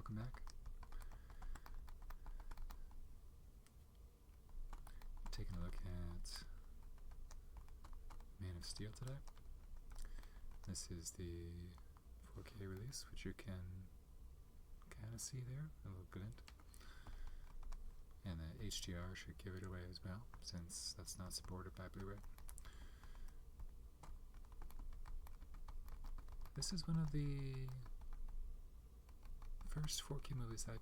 welcome back. Taking a look at Man of Steel today. This is the 4K release, which you can kind of see there, a little glint. And the HDR should give it away as well, since that's not supported by Blu-ray. This is one of the first 4K movies I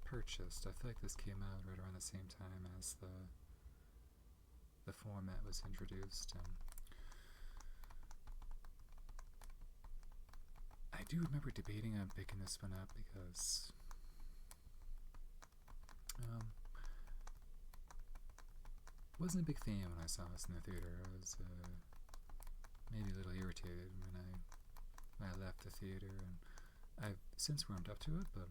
purchased. I feel like this came out right around the same time as the format was introduced. And I do remember debating on picking this one up because wasn't a big fan when I saw this in the theater. I was maybe a little irritated when I left the theater, and I've since warmed up to it, but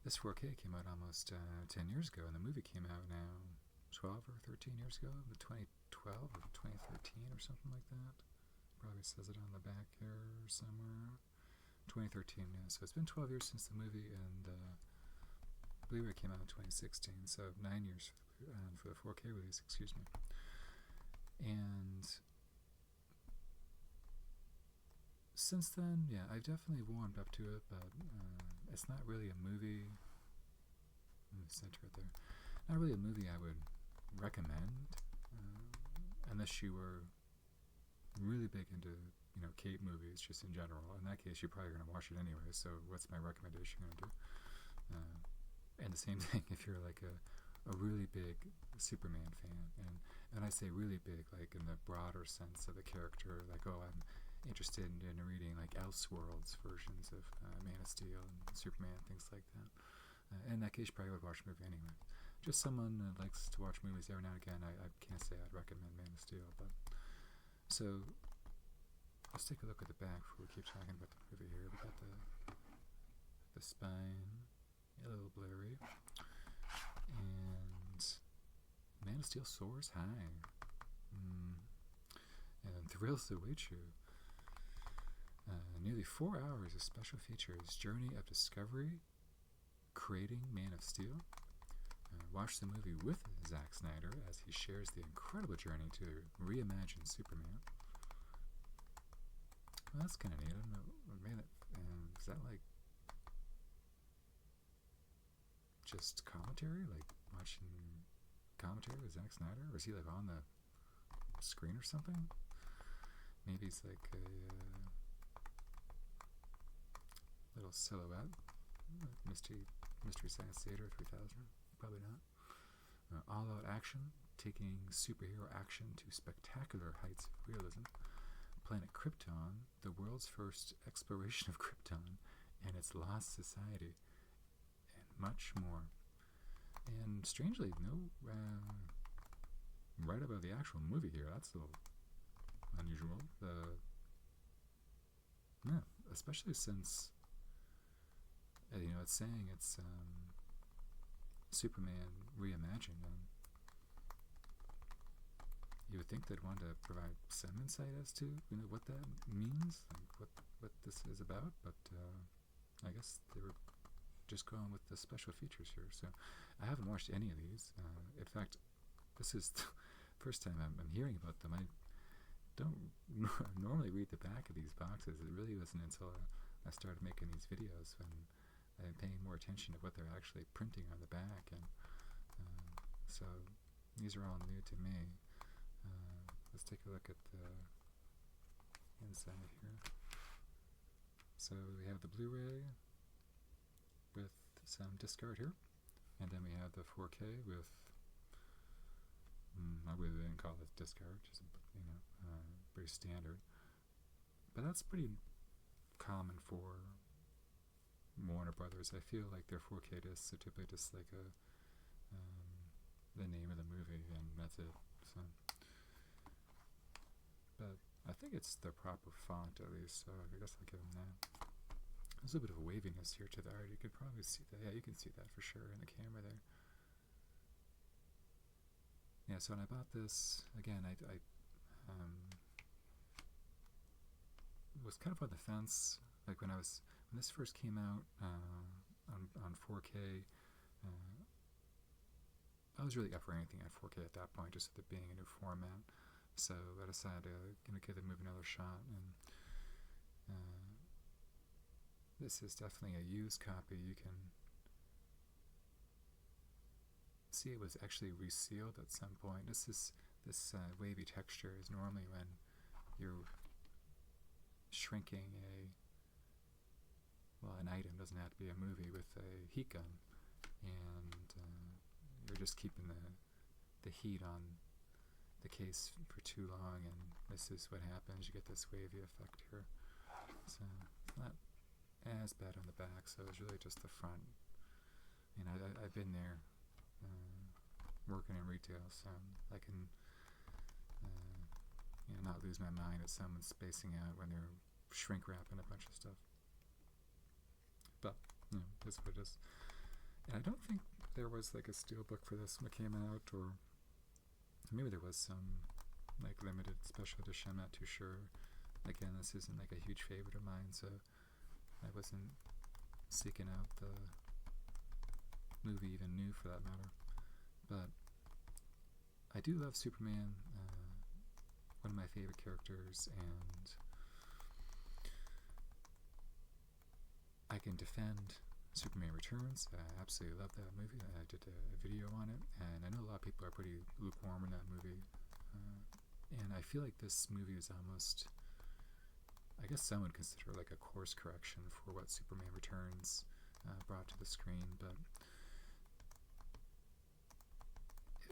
this 4K came out almost 10 years ago, and the movie came out now 12 or 13 years ago, 2012 or 2013 or something like that. Probably says it on the back here somewhere. 2013, yeah. So it's been 12 years since the movie, and Blu-ray came out in 2016, so 9 years for the 4K release, excuse me. And since then, yeah, I've definitely warmed up to it, but it's not really a movie. Let me center it there. Not really a movie I would recommend unless you were really big into, Cape movies just in general. In that case, you're probably going to watch it anyway, so what's my recommendation going to do? And the same thing if you're like a really big Superman fan, and I say really big, like in the broader sense of the character, like, oh, I'm interested in reading like Elseworlds versions of Man of Steel and Superman, things like that. In that case, you probably would watch the movie anyway. Just someone that likes to watch movies every now and again, I can't say I'd recommend Man of Steel, but so let's take a look at the back before we keep talking about the movie here. We got the spine, a little blurry, and Man of Steel soars high, and thrills to await you. Nearly 4 hours of special features, journey of discovery, creating Man of Steel. Watch the movie with Zack Snyder as he shares the incredible journey to reimagine Superman. Well, that's kind of neat. I don't know. Is that like just commentary? Like watching commentary with Zack Snyder? Or is he like on the screen or something? Maybe it's like a little silhouette. Mystery Science Theater 3000. Probably not. All-out action, taking superhero action to spectacular heights of realism. Planet Krypton, the world's first exploration of Krypton and its lost society, and much more. And strangely, no right about the actual movie here. That's a little unusual. Yeah, especially since it's saying it's Superman reimagined. You would think they'd want to provide some insight as to what that means, like what this is about, but I guess they were just going with the special features here. So I haven't watched any of these. In fact, this is the first time I'm hearing about them. I don't normally read the back of these boxes. It really wasn't until I started making these videos when I'm paying more attention to what they're actually printing on the back, and so these are all new to me. Let's take a look at the inside here. So we have the Blu-ray with some discard here, and then we have the 4K with I really didn't call it discard, just pretty standard, but that's pretty common for Warner Brothers. I feel like their 4K discs are typically just like the name of the movie, and that's it. So, but I think it's the proper font at least, so I guess I'll give them that. There's a bit of a waviness here to the art. You could probably see that. Yeah, you can see that for sure in the camera there. Yeah, so when I bought this, again, I was kind of on the fence. Like when when this first came out on 4K, I was really up for anything at 4K at that point, just with it being a new format. So I decided to give the movie another shot, and this is definitely a used copy. You can see it was actually resealed at some point. This wavy texture is normally when you're shrinking an item. Doesn't have to be a movie with a heat gun, and you're just keeping the heat on the case for too long, and this is what happens. You get this wavy effect here. So it's not as bad on the back, so it's really just the front. And I've been there working in retail, so I can not lose my mind at someone spacing out when they're shrink wrapping a bunch of stuff. But that's what it is. And I don't think there was like a steelbook for this when it came out, or maybe there was some like limited special edition. I'm not too sure. Again, this isn't like a huge favorite of mine, so I wasn't seeking out the movie even new for that matter. But I do love Superman, one of my favorite characters, and I can defend Superman Returns. I absolutely love that movie. I did a video on it, and I know a lot of people are pretty lukewarm in that movie. And I feel like this movie is almost, I guess some would consider like a course correction for what Superman Returns brought to the screen, but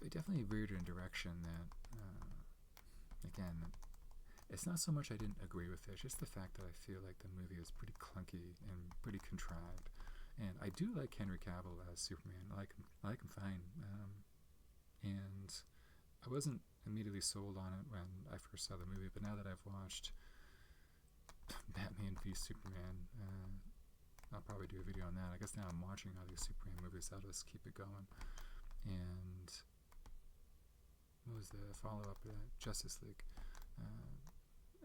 it definitely veered in a direction that, again, it's not so much I didn't agree with it, it's just the fact that I feel like the movie is pretty clunky and pretty contrived. And I do like Henry Cavill as Superman. I like him fine. And I wasn't immediately sold on it when I first saw the movie, but now that I've watched Batman v Superman, I'll probably do a video on that. I guess now I'm watching all these Superman movies, I'll just keep it going. And what was the follow-up to that? Justice League.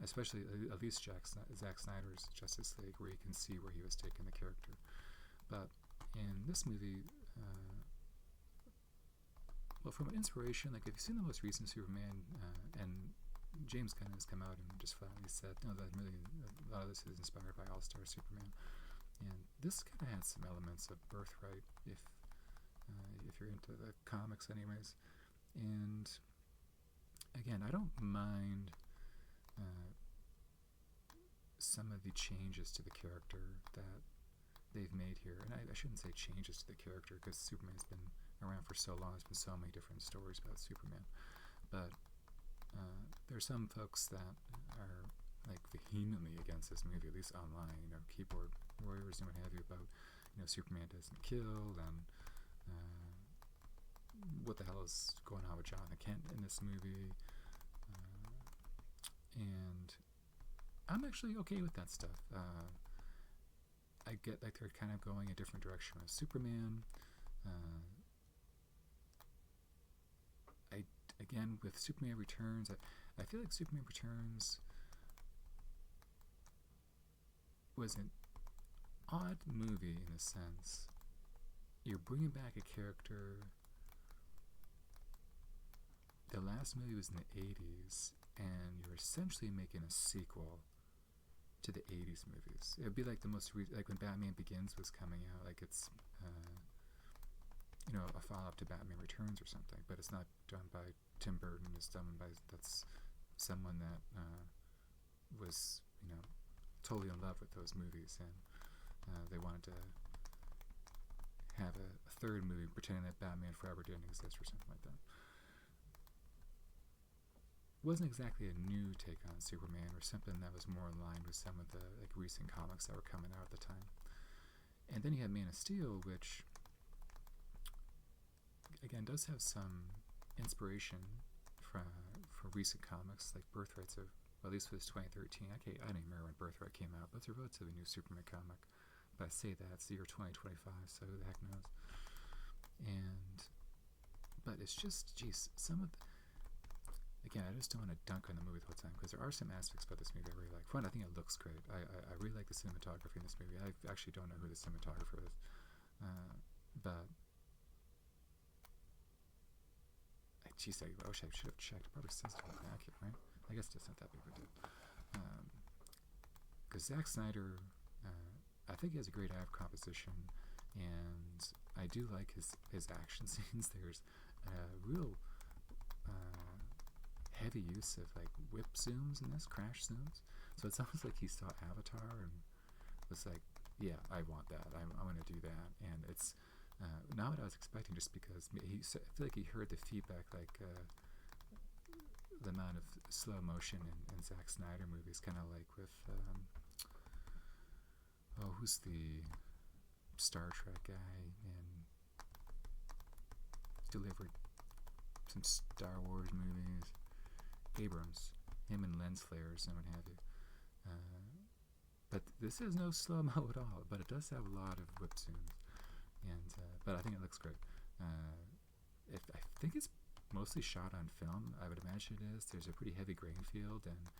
Especially, at least Zack Snyder's Justice League, where you can see where he was taking the character. But in this movie, well, from an inspiration, like if you've seen the most recent Superman, and James Gunn has come out and just flatly said, no, that really, a lot of this is inspired by All-Star Superman. And this kind of has some elements of Birthright, if you're into the comics anyways. And again, I don't mind some of the changes to the character that they've made here. And I shouldn't say changes to the character, because Superman's been around for so long. There's been so many different stories about Superman. But there are some folks that are like vehemently against this movie, at least online, keyboard warriors and what have you, about Superman doesn't kill, and what the hell is going on with Jonathan Kent in this movie. And I'm actually okay with that stuff. I get like they're kind of going a different direction with Superman. Again, with Superman Returns, I feel like Superman Returns was an odd movie in a sense. You're bringing back a character. The last movie was in the 80s, and you're essentially making a sequel to the 80s movies. It would be like the most like when Batman Begins was coming out, like it's a follow-up to Batman Returns or something, but it's not done by Tim Burton. It's done by someone that was totally in love with those movies, and they wanted to have a third movie pretending that Batman Forever didn't exist or something like that. Wasn't exactly a new take on Superman, or something that was more in line with some of the like recent comics that were coming out at the time. And then you had Man of Steel, which again does have some inspiration for recent comics, like Birthright's well, at least for this 2013. I don't even remember when Birthright came out, but it's a relatively new Superman comic. But I say that it's the year 2025, so who the heck knows? But it's just, geez, some of again, I just don't want to dunk on the movie the whole time because there are some aspects about this movie I really like. One, I think it looks great. I really like the cinematography in this movie. I actually don't know who the cinematographer is, but geez, I wish I should have checked. It probably says it on the back here, right? I guess it's not that big of a deal. Because Zack Snyder, I think he has a great eye of composition, and I do like his action scenes. There's a real heavy use of like whip zooms in this, crash zooms. So it's almost like he saw Avatar and was like, yeah, I want that. I'm going to do that. And it's not what I was expecting, just because I feel like he heard the feedback, like the amount of slow motion in Zack Snyder movies, kind of like with who's the Star Trek guy and delivered some Star Wars movies, Abrams, him and lens flares and what have you. But this has no slow mo at all, but it does have a lot of whip zooms, and but I think it looks great. I think it's mostly shot on film. I would imagine it is. There's a pretty heavy grain field and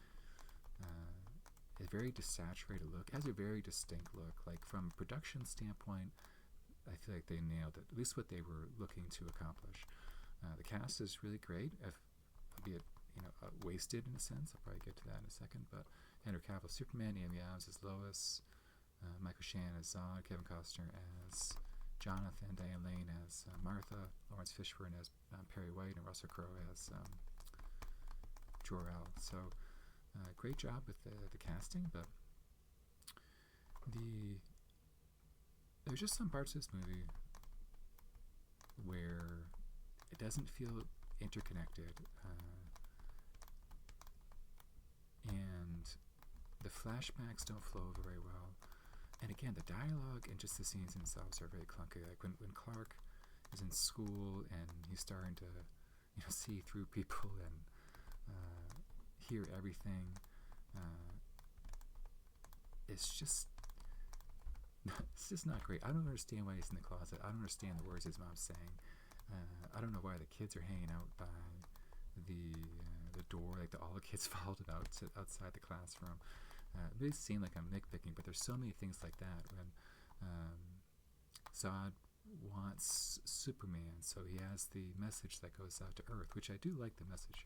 a very desaturated look. It has a very distinct look. Like from a production standpoint, I feel like they nailed it. At least what they were looking to accomplish. The cast is really great, albeit wasted in a sense. I'll probably get to that in a second. But Henry Cavill Superman, Amy Adams as Lois, Michael Shannon as Zod, Kevin Costner as Jonathan, Diane Lane as Martha, Lawrence Fishburne as Perry White, and Russell Crowe as Jor-El. So great job with the casting, but there's just some parts of this movie where it doesn't feel interconnected, and the flashbacks don't flow very well. And again, the dialogue and just the scenes themselves are very clunky. Like when Clark is in school and he's starting to see through people and hear everything, it's just not great. I don't understand why he's in the closet. I don't understand the words his mom's saying. I don't know why the kids are hanging out by the door, like all the kids followed him outside the classroom. It may seem like I'm nitpicking, but there's so many things like that. When Zod wants Superman, so he has the message that goes out to Earth, which I do like the message.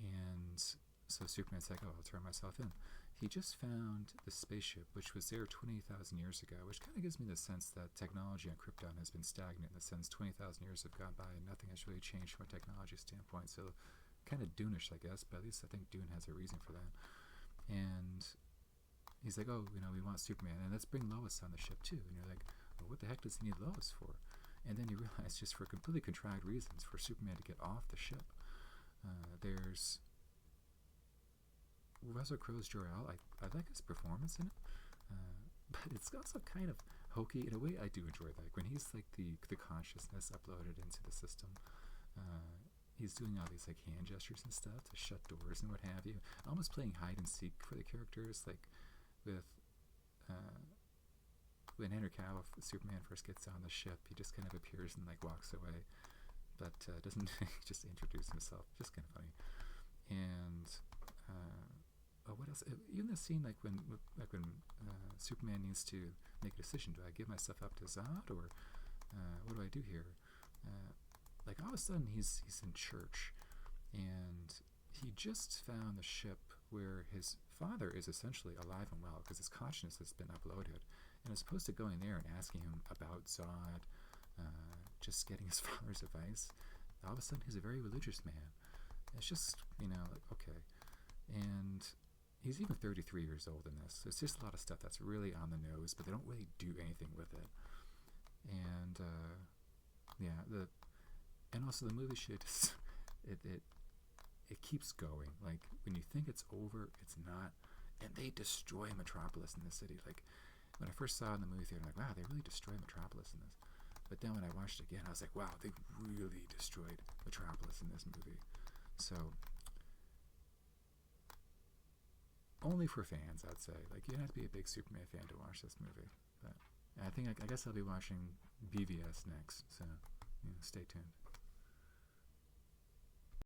And so Superman's like, oh, I'll turn myself in. He just found the spaceship, which was there 20,000 years ago, which kind of gives me the sense that technology on Krypton has been stagnant, in the sense 20,000 years have gone by and nothing has really changed from a technology standpoint. So kind of Dune-ish, I guess, but at least I think Dune has a reason for that. And he's like, oh, we want Superman, and let's bring Lois on the ship too. And you're like, well, what the heck does he need Lois for? And then you realize, just for completely contrived reasons, for Superman to get off the ship. There's Russell Crowe's Jor-El. I like his performance in it, but it's also kind of hokey. In a way, I do enjoy that. Like when he's like the consciousness uploaded into the system, he's doing all these like hand gestures and stuff to shut doors and what have you, almost playing hide and seek for the characters. Like with when Henry Cavill Superman first gets on the ship, he just kind of appears and like walks away, but doesn't just introduce himself. Just kind of funny. And what else? Even the scene like when Superman needs to make a decision: do I give myself up to Zod, or what do I do here? Like all of a sudden he's in church, and he just found the ship where his father is essentially alive and well because his consciousness has been uploaded, and as opposed to going there and asking him about Zod, just getting his father's advice, all of a sudden he's a very religious man. It's just like, okay. And he's even 33 years old in this. It's just a lot of stuff that's really on the nose, but they don't really do anything with it. And and also the movie should it keeps going. Like when you think it's over, it's not. And they destroy Metropolis in this city. Like when I first saw it in the movie theater, I'm like, wow, they really destroyed Metropolis in this. But then when I watched it again, I was like, wow, they really destroyed Metropolis in this movie. So only for fans, I'd say. Like you have to be a big Superman fan to watch this movie. But I guess I'll be watching BVS next. So stay tuned.